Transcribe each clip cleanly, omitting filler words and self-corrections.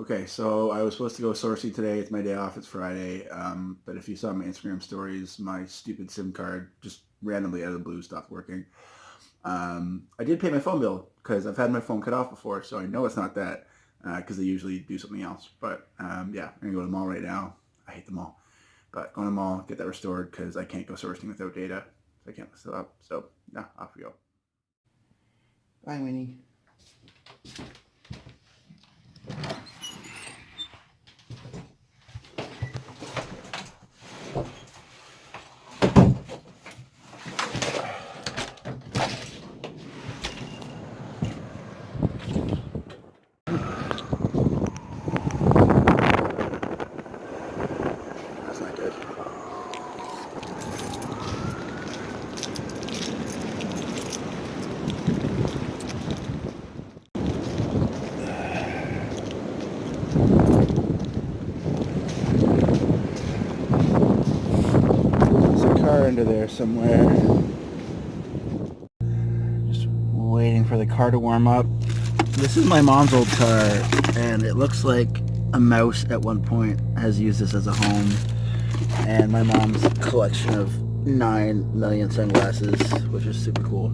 Okay, so I was supposed to go sourcing today. It's my day off. It's Friday. But if you saw my Instagram stories, my stupid SIM card just randomly out of the blue stopped working. I did pay my phone bill because I've had my phone cut off before, so I know it's not that because they usually do something else. But yeah, I'm gonna go to the mall right now. I hate the mall, but go to the mall, get that restored because I can't go sourcing without data. So I can't list it up. So yeah, off we go. Bye, Winnie. That's not good. There's a car under there somewhere. Just waiting for the car to warm up. This is my mom's old car, and it looks like a mouse at one point has used this as a home. And my mom's collection of 9 million sunglasses, which is super cool.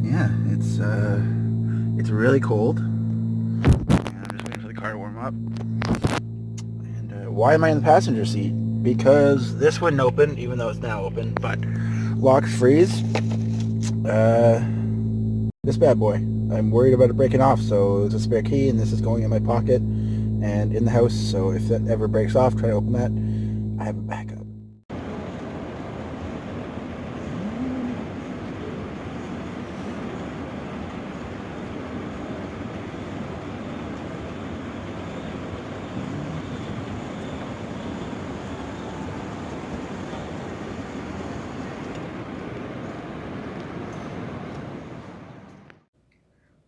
Yeah, it's really cold. And I'm just waiting for the car to warm up. And why am I in the passenger seat? Because this wouldn't open, even though it's now open, but locks freeze. This bad boy. I'm worried about it breaking off, so there's a spare key, and this is going in my pocket and in the house, so if that ever breaks off, try to open that. I have a backup.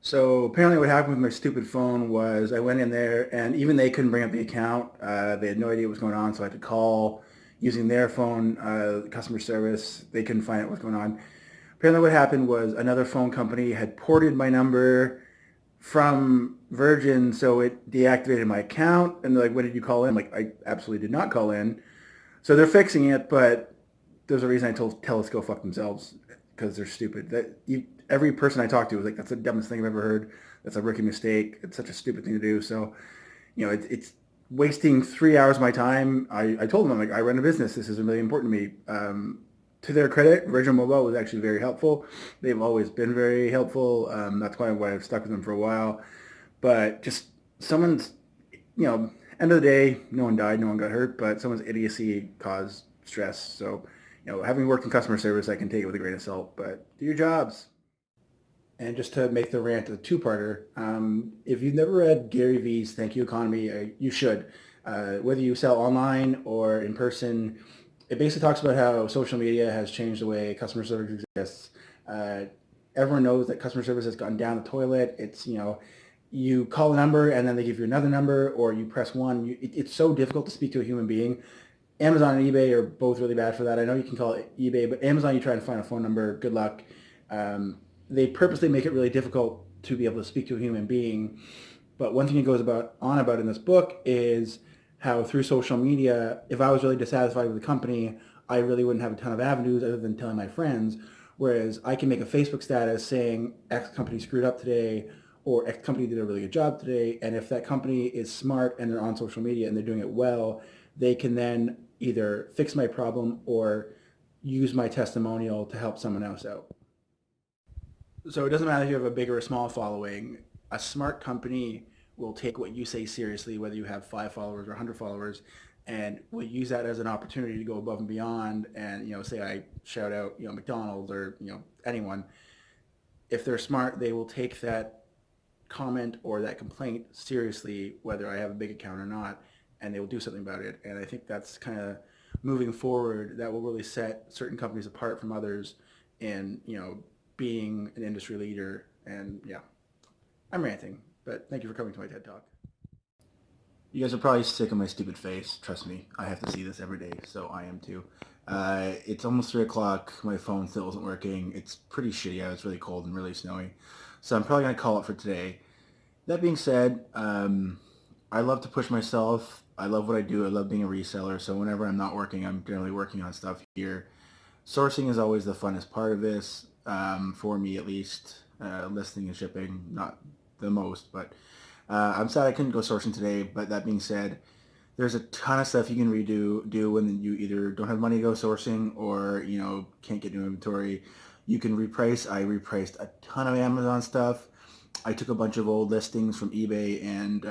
So apparently what happened with my stupid phone was I went in there and even they couldn't bring up the account. They had no idea what was going on, so I had to call using their phone, customer service. They couldn't find out what's going on. Apparently what happened was another phone company had ported my number from Virgin, so it deactivated my account. And they're like, what did you call in? I'm like, I absolutely did not call in. So they're fixing it, but there's a reason I told Telus go fuck themselves because they're stupid. Every person I talked to was like, "That's the dumbest thing I've ever heard. That's a rookie mistake. It's such a stupid thing to do." So, it's wasting 3 hours of my time. I told them, I'm like, I run a business. This is really important to me. To their credit, Virgin Mobile was actually very helpful. They've always been very helpful. That's why I've stuck with them for a while. But just someone's, end of the day, no one died, no one got hurt, but someone's idiocy caused stress. So, having worked in customer service, I can take it with a grain of salt, but do your jobs. And just to make the rant a two-parter, if you've never read Gary Vee's Thank You Economy, you should. Whether you sell online or in person, it basically talks about how social media has changed the way customer service exists. Uh, Everyone knows that customer service has gone down the toilet. It's, you call a number and then they give you another number, or you press one. It's so difficult to speak to a human being. Amazon and eBay are both really bad for that. I know you can call it eBay, but Amazon, you try to find a phone number, good luck. They purposely make it really difficult to be able to speak to a human being. But one thing it goes on about in this book is how through social media, if I was really dissatisfied with the company, I really wouldn't have a ton of avenues other than telling my friends. Whereas I can make a Facebook status saying X company screwed up today, or X company did a really good job today. And if that company is smart and they're on social media and they're doing it well, they can then either fix my problem or use my testimonial to help someone else out. So it doesn't matter if you have a big or a small following. A smart company will take what you say seriously, whether you have 5 followers or 100 followers, and will use that as an opportunity to go above and beyond. And say I shout out, McDonald's or anyone. If they're smart, they will take that comment or that complaint seriously, whether I have a big account or not, and they will do something about it. And I think that's kind of moving forward. That will really set certain companies apart from others, in being an industry leader. And yeah, I'm ranting, but thank you for coming to my TED Talk. You guys are probably sick of my stupid face. Trust me, I have to see this every day, so I am too. It's almost 3 o'clock. My phone still isn't working. It's pretty shitty out. It's really cold and really snowy. So I'm probably going to call it for today. That being said, I love to push myself. I love what I do. I love being a reseller. So whenever I'm not working, I'm generally working on stuff here. Sourcing is always the funnest part of this, for me at least. Listing and shipping, not the most, but I'm sad I couldn't go sourcing today. But that being said, there's a ton of stuff you can do when you either don't have money to go sourcing or can't get new inventory. You can reprice. I repriced a ton of Amazon stuff. I took a bunch of old listings from eBay and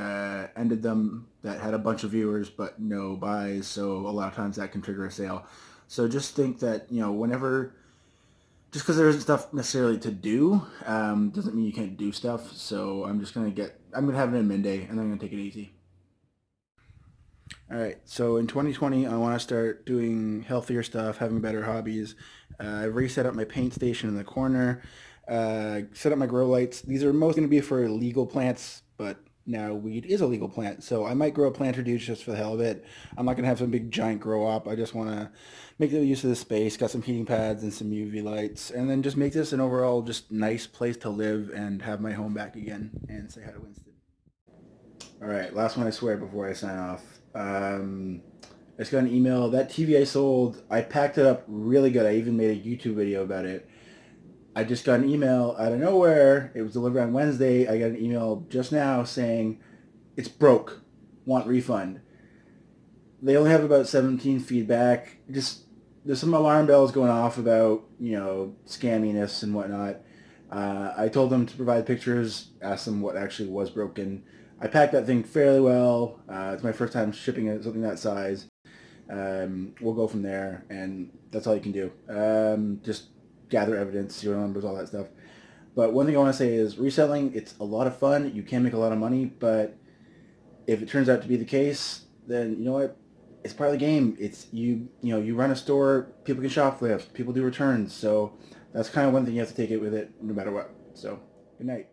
ended them that had a bunch of viewers but no buys. So a lot of times that can trigger a sale. So just think that whenever, just because there isn't stuff necessarily to do, doesn't mean you can't do stuff. So I'm gonna have an admin day and I'm gonna take it easy. All right, so in 2020, I want to start doing healthier stuff, having better hobbies. I've reset up my paint station in the corner, set up my grow lights. These are most going to be for legal plants, but now weed is a legal plant, so I might grow a plant or two just for the hell of it. I'm not going to have some big giant grow up. I just want to make the use of the space, got some heating pads and some UV lights, and then just make this an overall just nice place to live and have my home back again and say hi to Winston. All right, last one I swear before I sign off. I just got an email. That TV I sold, I packed it up really good. I even made a YouTube video about it. I just got an email out of nowhere. It was delivered on Wednesday. I got an email just now saying, it's broke. Want refund. They only have about 17 feedback. Just, there's some alarm bells going off about, scamminess and whatnot. I told them to provide pictures, asked them what actually was broken. I packed that thing fairly well. It's my first time shipping something that size. We'll go from there, and that's all you can do. Just gather evidence, serial numbers, all that stuff. But one thing I want to say is reselling, it's a lot of fun. You can make a lot of money, but if it turns out to be the case, then you know what? It's part of the game. It's you run a store, people can shoplift, people do returns. So that's kind of one thing you have to take it with it no matter what. So good night.